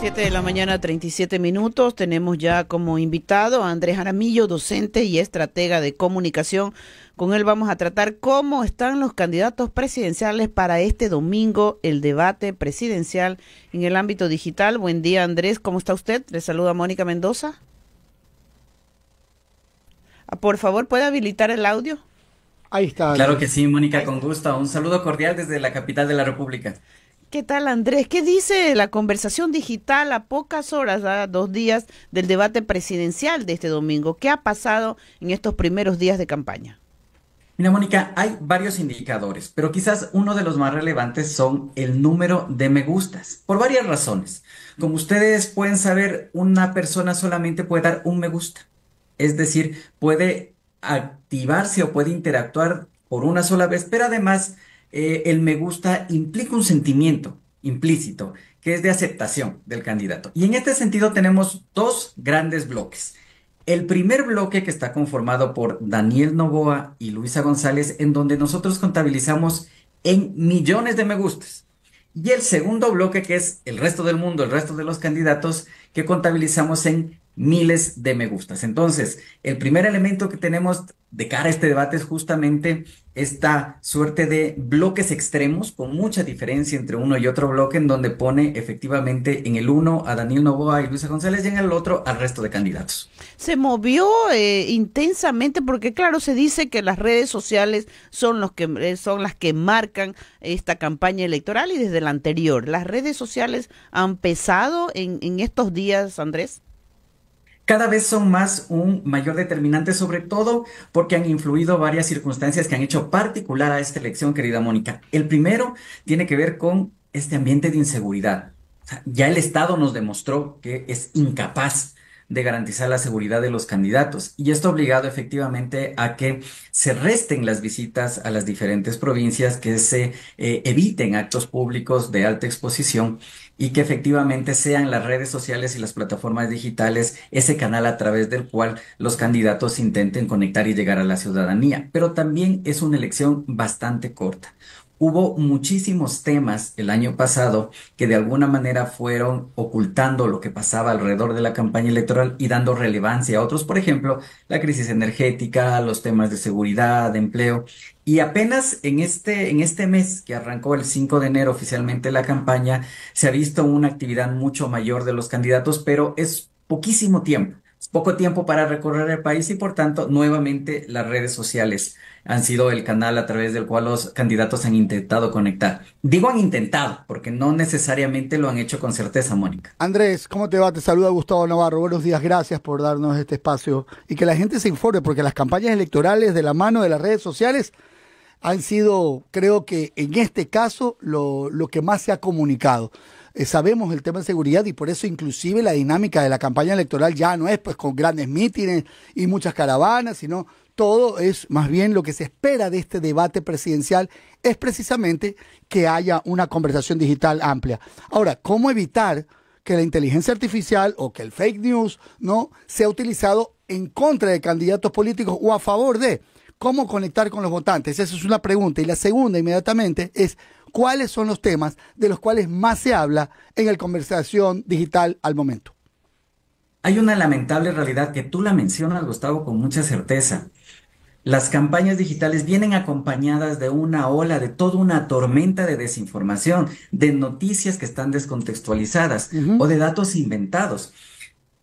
7 de la mañana, 37 minutos. Tenemos ya como invitado a Andrés Jaramillo, docente y estratega de comunicación. Con él vamos a tratar cómo están los candidatos presidenciales para este domingo, el debate presidencial en el ámbito digital. Buen día, Andrés. ¿Cómo está usted? Le saluda Mónica Mendoza. Por favor, ¿puede habilitar el audio? Ahí está, Claro que Andrés. sí, Mónica, con gusto. Un saludo cordial desde la capital de la República. ¿Qué tal, Andrés? ¿Qué dice la conversación digital a pocas horas, a 2 días del debate presidencial de este domingo? ¿Qué ha pasado en estos primeros días de campaña? Mira, Mónica, hay varios indicadores, pero quizás uno de los más relevantes son el número de me gustas, por varias razones. Como ustedes pueden saber, una persona solamente puede dar un me gusta, es decir, puede activarse o puede interactuar por una sola vez, pero además el me gusta implica un sentimiento implícito, que es de aceptación del candidato. Y en este sentido tenemos dos grandes bloques. El primer bloque que está conformado por Daniel Noboa y Luisa González, en donde nosotros contabilizamos en millones de me gustas. Y el segundo bloque, que es el resto del mundo, el resto de los candidatos, que contabilizamos en miles de me gustas. Entonces, el primer elemento que tenemos de cara a este debate es justamente esta suerte de bloques extremos, con mucha diferencia entre uno y otro bloque, en donde pone efectivamente en el uno a Daniel Noboa y Luisa González y en el otro al resto de candidatos. Se movió intensamente porque, claro, se dice que las redes sociales son son las que marcan esta campaña electoral y desde la anterior. ¿Las redes sociales han pesado en estos días, Andrés? Cada vez son más un mayor determinante, sobre todo porque han influido varias circunstancias que han hecho particular a esta elección, querida Mónica. El primero tiene que ver con este ambiente de inseguridad. O sea, ya el Estado nos demostró que es incapaz de garantizar la seguridad de los candidatos y esto ha obligado efectivamente a que se resten las visitas a las diferentes provincias, que se eviten actos públicos de alta exposición y que efectivamente sean las redes sociales y las plataformas digitales ese canal a través del cual los candidatos intenten conectar y llegar a la ciudadanía. Pero también es una elección bastante corta. Hubo muchísimos temas el año pasado que de alguna manera fueron ocultando lo que pasaba alrededor de la campaña electoral y dando relevancia a otros, por ejemplo, la crisis energética, los temas de seguridad, de empleo. Y apenas en este mes que arrancó el 5 de enero oficialmente la campaña, se ha visto una actividad mucho mayor de los candidatos, pero es poquísimo tiempo. Es poco tiempo para recorrer el país y por tanto, nuevamente las redes sociales han sido el canal a través del cual los candidatos han intentado conectar. Digo han intentado, porque no necesariamente lo han hecho con certeza, Mónica. Andrés, ¿cómo te va? Te saluda Gustavo Navarro. Buenos días, gracias por darnos este espacio y que la gente se informe, porque las campañas electorales de la mano de las redes sociales han sido, creo que en este caso, lo que más se ha comunicado. Sabemos el tema de seguridad y por eso inclusive la dinámica de la campaña electoral ya no es pues con grandes mítines y muchas caravanas, sino todo es más bien lo que se espera de este debate presidencial es precisamente que haya una conversación digital amplia. Ahora, ¿cómo evitar que la inteligencia artificial o que el fake news no sea utilizado en contra de candidatos políticos o a favor de? ¿Cómo conectar con los votantes? Esa es una pregunta. Y la segunda, inmediatamente, es ¿cuáles son los temas de los cuales más se habla en la conversación digital al momento? Hay una lamentable realidad que tú la mencionas, Gustavo, con mucha certeza. Las campañas digitales vienen acompañadas de una ola, de toda una tormenta de desinformación, de noticias que están descontextualizadas o de datos inventados.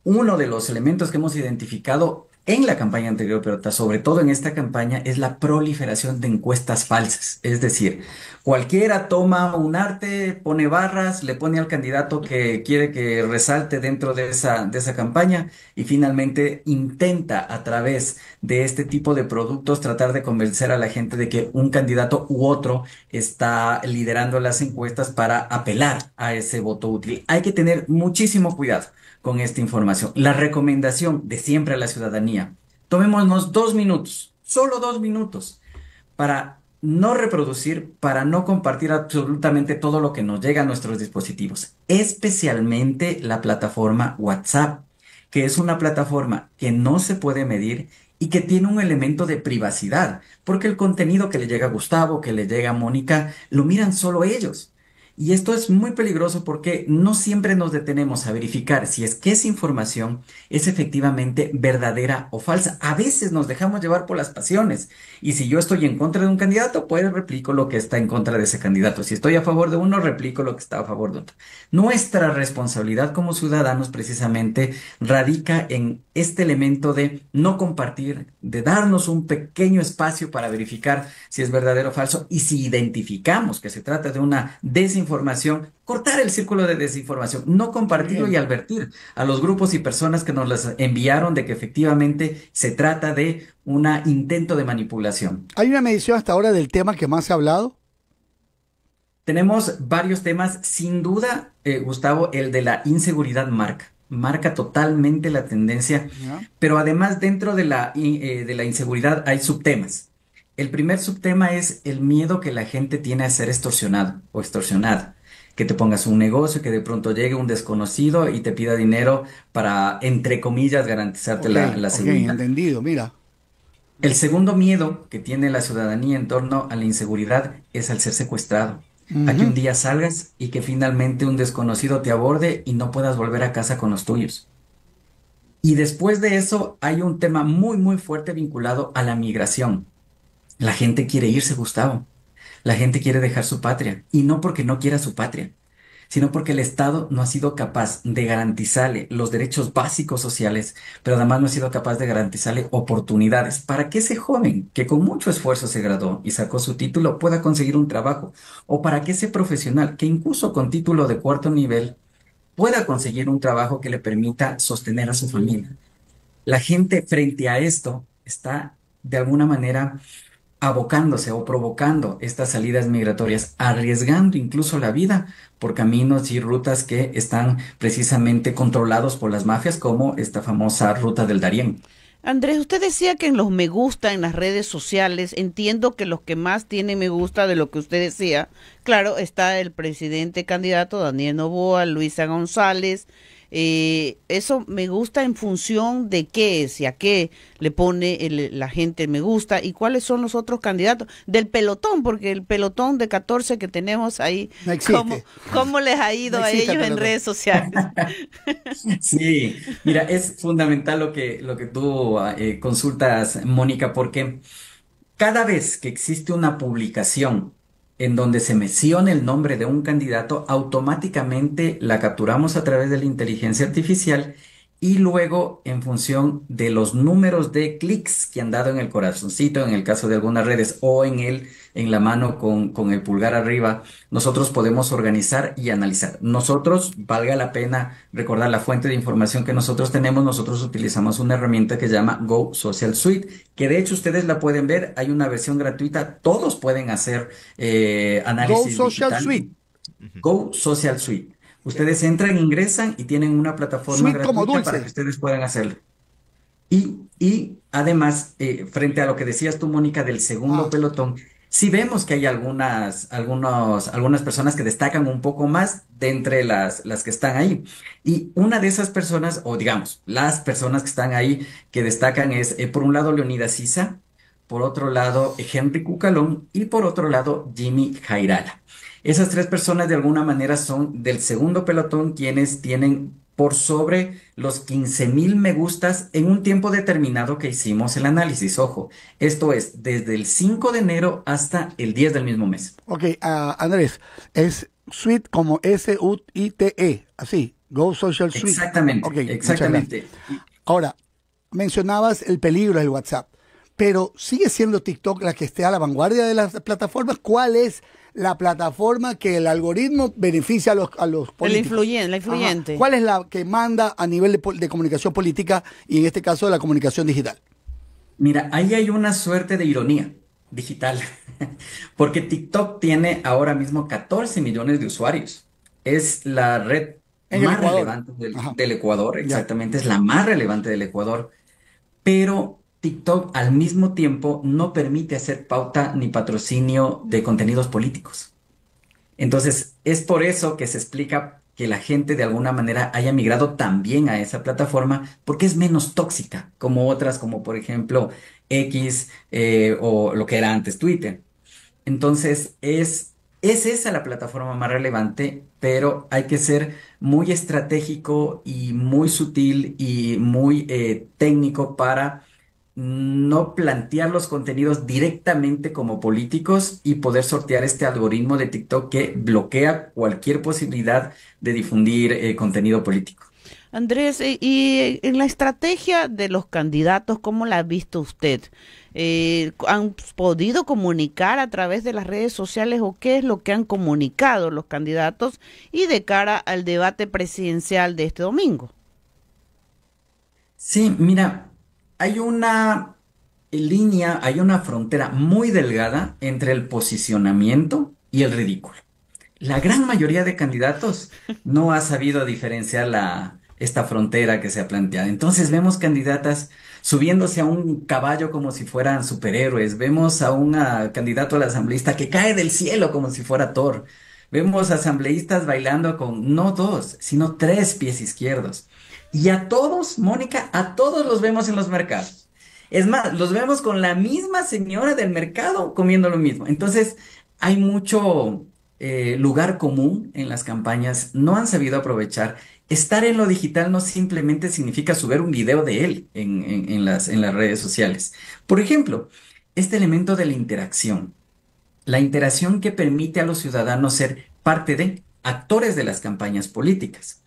Uno de los elementos que hemos identificado en la campaña anterior, pero sobre todo en esta campaña, es la proliferación de encuestas falsas. Es decir, cualquiera toma un arte, pone barras, le pone al candidato que quiere que resalte dentro de esa campaña y finalmente intenta a través de este tipo de productos tratar de convencer a la gente de que un candidato u otro está liderando las encuestas para apelar a ese voto útil. Hay que tener muchísimo cuidado con esta información. La recomendación de siempre a la ciudadanía, tomémonos 2 minutos, solo 2 minutos, para no reproducir, para no compartir absolutamente todo lo que nos llega a nuestros dispositivos, especialmente la plataforma WhatsApp, que es una plataforma que no se puede medir y que tiene un elemento de privacidad, porque el contenido que le llega a Gustavo, que le llega a Mónica, lo miran solo ellos. Y esto es muy peligroso porque no siempre nos detenemos a verificar si es que esa información es efectivamente verdadera o falsa. A veces nos dejamos llevar por las pasiones. Y si yo estoy en contra de un candidato, pues replico lo que está en contra de ese candidato. Si estoy a favor de uno, replico lo que está a favor de otro. Nuestra responsabilidad como ciudadanos precisamente radica en este elemento de no compartir, de darnos un pequeño espacio para verificar si es verdadero o falso, y si identificamos que se trata de una desinformación, cortar el círculo de desinformación, no Muy compartirlo y bien. advertir a los grupos y personas que nos las enviaron de que efectivamente se trata de un intento de manipulación. ¿Hay una medición hasta ahora del tema que más se ha hablado? Tenemos varios temas, sin duda, Gustavo, el de la inseguridad marca totalmente la tendencia, ¿Ya? pero además dentro de la inseguridad hay subtemas. El primer subtema es el miedo que la gente tiene a ser extorsionado o extorsionada. Que te pongas un negocio, que de pronto llegue un desconocido y te pida dinero para, entre comillas, garantizarte Ok, la ok, seguridad. entendido, mira. El segundo miedo que tiene la ciudadanía en torno a la inseguridad es al ser secuestrado, a que un Ujú. día salgas y que finalmente un desconocido te aborde y no puedas volver a casa con los tuyos. Y después de eso hay un tema muy, muy fuerte vinculado a la migración. La gente quiere irse, Gustavo. La gente quiere dejar su patria, y no porque no quiera su patria, sino porque el Estado no ha sido capaz de garantizarle los derechos básicos sociales, pero además no ha sido capaz de garantizarle oportunidades para que ese joven que con mucho esfuerzo se graduó y sacó su título pueda conseguir un trabajo, o para que ese profesional que incluso con título de cuarto nivel pueda conseguir un trabajo que le permita sostener a su familia. La gente frente a esto está de alguna manera abocándose o provocando estas salidas migratorias, arriesgando incluso la vida por caminos y rutas que están precisamente controlados por las mafias, como esta famosa ruta del Darién. Andrés, usted decía que en los me gusta en las redes sociales, entiendo que los que más tienen me gusta de lo que usted decía, claro, está el presidente candidato Daniel Noboa, Luisa González, eso me gusta en función de qué es y a qué le pone la gente me gusta y cuáles son los otros candidatos del pelotón, porque el pelotón de 14 que tenemos ahí, No ¿cómo, existe, cómo les ha no ido a existe el ellos en pelotón. redes sociales? Sí, mira, es fundamental lo que tú consultas, Mónica, porque cada vez que existe una publicación en donde se menciona el nombre de un candidato, automáticamente la capturamos a través de la inteligencia artificial, y luego en función de los números de clics que han dado en el corazoncito, en el caso de algunas redes, o en la mano con el pulgar arriba, nosotros podemos organizar y analizar. Nosotros, valga la pena recordar la fuente de información que nosotros tenemos, nosotros utilizamos una herramienta que se llama Go Social Suite, que de hecho ustedes la pueden ver, hay una versión gratuita, todos pueden hacer Go análisis Social digital. Suite, Go Social Suite. Ustedes entran, ingresan y tienen una plataforma suite como gratuita para que dulce. ustedes puedan hacerlo. Y además, frente a lo que decías tú, Mónica, del segundo Ah, pelotón, sí vemos que hay algunas personas que destacan un poco más de entre las que están ahí. Y una de esas personas, o digamos, las personas que están ahí que destacan es, por un lado, Leonidas Sisa, por otro lado, Henry Cucalón, y por otro lado, Jimmy Jairala. Esas tres personas de alguna manera son del segundo pelotón, quienes tienen por sobre los 15,000 me gustas en un tiempo determinado que hicimos el análisis. Ojo, esto es desde el 5 de enero hasta el 10 del mismo mes. ok, Andrés, es suite como SUITE, así, Go Social Suite. Ok, Exactamente, muchas gracias. exactamente. Ahora, mencionabas el peligro del WhatsApp, pero ¿sigue siendo TikTok la que esté a la vanguardia de las plataformas? ¿Cuál es la plataforma que el algoritmo beneficia a los políticos? La Ajá. influyente. ¿Cuál es la que manda a nivel de comunicación política y en este caso de la comunicación digital? Mira, ahí hay una suerte de ironía digital, porque TikTok tiene ahora mismo 14 millones de usuarios. Es la red En el más Ecuador. relevante Ajá, del Ecuador, ya. exactamente, es la más relevante del Ecuador, pero TikTok al mismo tiempo no permite hacer pauta ni patrocinio de contenidos políticos. Entonces, es por eso que se explica que la gente de alguna manera haya migrado también a esa plataforma, porque es menos tóxica, como otras, como por ejemplo X, o lo que era antes Twitter. Entonces, es Es esa la plataforma más relevante, pero hay que ser muy estratégico y muy sutil y muy técnico para no plantear los contenidos directamente como políticos y poder sortear este algoritmo de TikTok que bloquea cualquier posibilidad de difundir contenido político. Andrés, y en la estrategia de los candidatos, ¿cómo la ha visto usted? ¿Han podido comunicar a través de las redes sociales o qué es lo que han comunicado los candidatos y de cara al debate presidencial de este domingo? Sí, mira, hay una línea, hay una frontera muy delgada entre el posicionamiento y el ridículo. La gran mayoría de candidatos no ha sabido diferenciar esta frontera que se ha planteado. Entonces vemos candidatas subiéndose a un caballo como si fueran superhéroes. Vemos a un candidato a la asambleísta que cae del cielo como si fuera Thor. Vemos asambleístas bailando con no dos, sino tres pies izquierdos. Y a todos, Mónica, a todos los vemos en los mercados. Es más, los vemos con la misma señora del mercado comiendo lo mismo. Entonces, hay mucho lugar común en las campañas, no han sabido aprovechar. Estar en lo digital no simplemente significa subir un video de él en las redes sociales. Por ejemplo, este elemento de la interacción que permite a los ciudadanos ser parte de actores de las campañas políticas.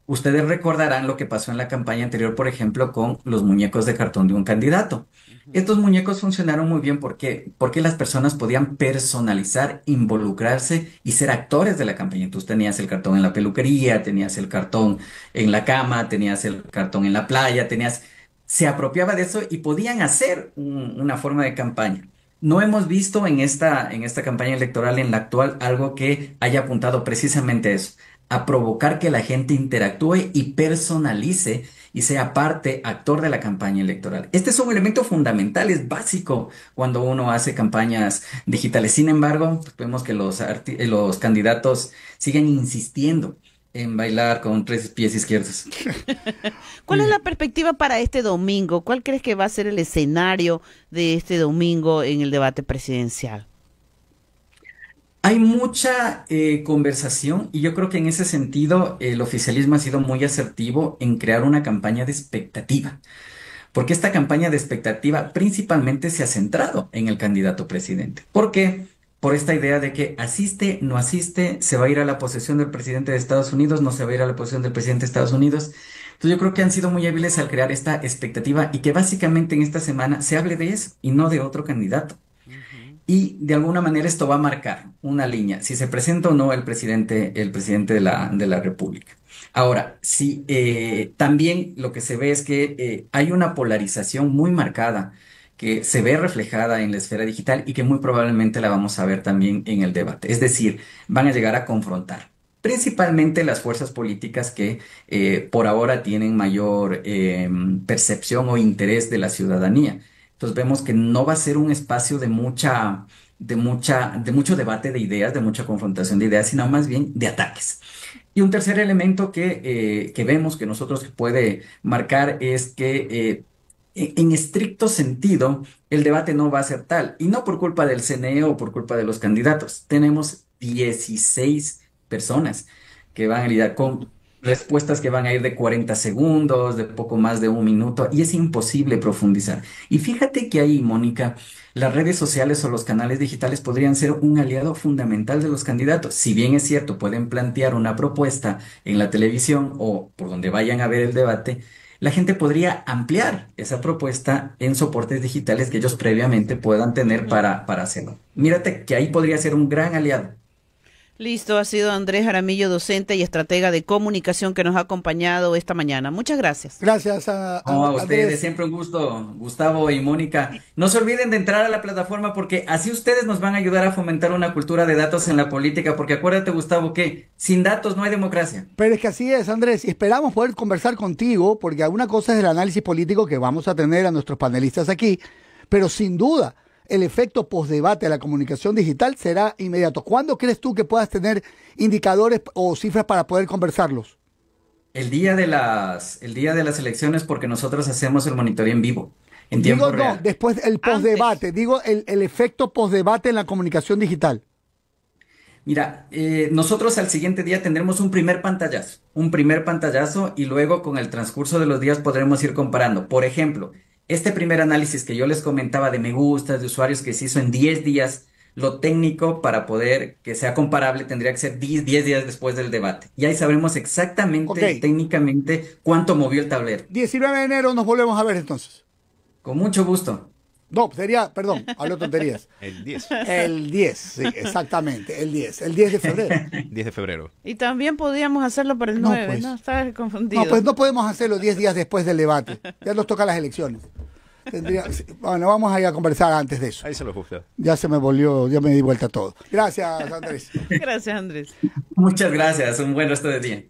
Ustedes recordarán lo que pasó en la campaña anterior, por ejemplo, con los muñecos de cartón de un candidato. Ujú. Estos muñecos funcionaron muy bien porque las personas podían personalizar, involucrarse y ser actores de la campaña. Tú tenías el cartón en la peluquería, tenías el cartón en la cama, tenías el cartón en la playa, se apropiaba de eso y podían hacer una forma de campaña. No hemos visto en esta campaña electoral, en la actual, algo que haya apuntado precisamente a eso, a provocar que la gente interactúe y personalice y sea parte, actor de la campaña electoral. Este es un elemento fundamental, es básico cuando uno hace campañas digitales. Sin embargo, pues, vemos que los candidatos siguen insistiendo en bailar con tres pies izquierdos. ¿Cuál es la perspectiva para este domingo? ¿Cuál crees que va a ser el escenario de este domingo en el debate presidencial? Hay mucha conversación y yo creo que en ese sentido el oficialismo ha sido muy asertivo en crear una campaña de expectativa, porque esta campaña de expectativa principalmente se ha centrado en el candidato presidente. ¿Por qué? Por esta idea de que asiste, no asiste, se va a ir a la posesión del presidente de Estados Unidos, no se va a ir a la posesión del presidente de Estados Unidos. Entonces yo creo que han sido muy hábiles al crear esta expectativa y que básicamente en esta semana se hable de eso y no de otro candidato. Ujú. Y de alguna manera esto va a marcar una línea, si se presenta o no el presidente de la República. Ahora, sí, también lo que se ve es que hay una polarización muy marcada que se ve reflejada en la esfera digital y que muy probablemente la vamos a ver también en el debate. Es decir, van a llegar a confrontar. Principalmente las fuerzas políticas que por ahora tienen mayor percepción o interés de la ciudadanía. Entonces vemos que no va a ser un espacio de mucho debate de ideas, de mucha confrontación de ideas, sino más bien de ataques. Y un tercer elemento que vemos que nosotros puede marcar es que en estricto sentido el debate no va a ser tal, y no por culpa del CNE o por culpa de los candidatos. Tenemos 16 personas que van a lidiar con respuestas que van a ir de 40 segundos, de poco más de un minuto, y es imposible profundizar. Y fíjate que ahí, Mónica, las redes sociales o los canales digitales podrían ser un aliado fundamental de los candidatos. Si bien es cierto, pueden plantear una propuesta en la televisión o por donde vayan a ver el debate, la gente podría ampliar esa propuesta en soportes digitales que ellos previamente puedan tener Ujú. para hacerlo. Mírate que ahí podría ser un gran aliado. Listo, ha sido Andrés Jaramillo, docente y estratega de comunicación que nos ha acompañado esta mañana. Muchas gracias. Gracias No, a ustedes, Andrés. siempre un gusto, Gustavo y Mónica. No se olviden de entrar a la plataforma porque así ustedes nos van a ayudar a fomentar una cultura de datos en la política, porque acuérdate, Gustavo, que sin datos no hay democracia. Pero es que así es, Andrés, y esperamos poder conversar contigo, porque alguna cosa es el análisis político que vamos a tener a nuestros panelistas aquí, pero sin duda el efecto postdebate de la comunicación digital será inmediato. ¿Cuándo crees tú que puedas tener indicadores o cifras para poder conversarlos? El día de las elecciones, porque nosotros hacemos el monitoreo en vivo, en Digo tiempo no, real. después el Antes. postdebate, digo el efecto postdebate en la comunicación digital. Mira, nosotros al siguiente día tendremos un primer pantallazo y luego con el transcurso de los días podremos ir comparando. Por ejemplo, este primer análisis que yo les comentaba de me gustas, de usuarios que se hizo en 10 días, lo técnico para poder que sea comparable tendría que ser 10 días después del debate. Y ahí sabremos Ok, exactamente, técnicamente, cuánto movió el tablero. 19 de enero nos volvemos a ver entonces. Con mucho gusto. No, sería, perdón, hablo tonterías. El 10. El 10, sí, exactamente, el 10 de febrero. 10 de febrero. Y también podíamos hacerlo para el No, 9, pues. ¿no? Estaba confundido. No, pues no podemos hacerlo 10 días después del debate. Ya nos toca las elecciones. Bueno, vamos a ir a conversar antes de eso. Ahí se lo gusta. Ya se me volvió, ya me di vuelta todo. Gracias, Andrés. Gracias, Andrés. Muchas gracias. Un buen resto de día.